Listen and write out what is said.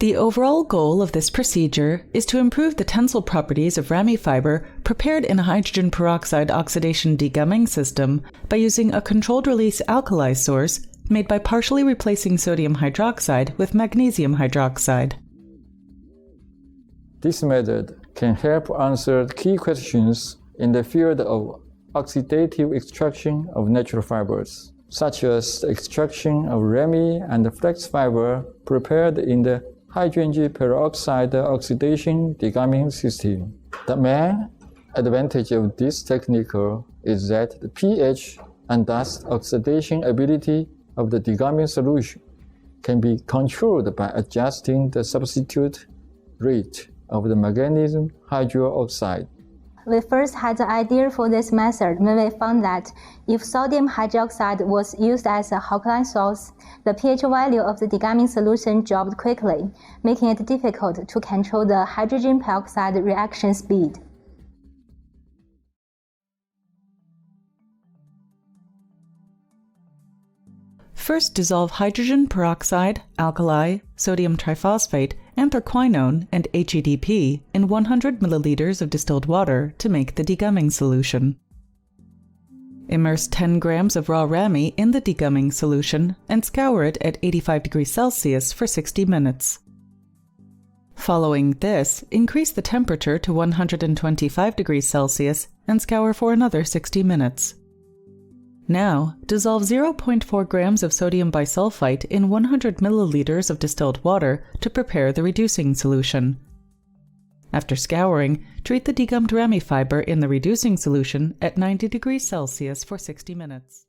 The overall goal of this procedure is to improve the tensile properties of Ramie fiber prepared in a hydrogen peroxide oxidation degumming system by using a controlled-release alkali source made by partially replacing sodium hydroxide with magnesium hydroxide. This method can help answer key questions in the field of oxidative extraction of natural fibers, such as the extraction of Ramie and flax fiber prepared in the hydrogen peroxide oxidation degumming system. The main advantage of this technique is that the pH and thus oxidation ability of the degumming solution can be controlled by adjusting the substitute rate of the magnesium hydroxide. We first had the idea for this method when we found that if sodium hydroxide was used as a alkaline source, the pH value of the degumming solution dropped quickly, making it difficult to control the hydrogen peroxide reaction speed. First, dissolve hydrogen peroxide, alkali, sodium triphosphate, anthraquinone, and HEDP in 100 milliliters of distilled water to make the degumming solution. Immerse 10 grams of raw Ramie in the degumming solution and scour it at 85 degrees Celsius for 60 minutes. Following this, increase the temperature to 125 degrees Celsius and scour for another 60 minutes. Now, dissolve 0.4 grams of sodium bisulfite in 100 milliliters of distilled water to prepare the reducing solution. After scouring, treat the degummed Ramie fiber in the reducing solution at 90 degrees Celsius for 60 minutes.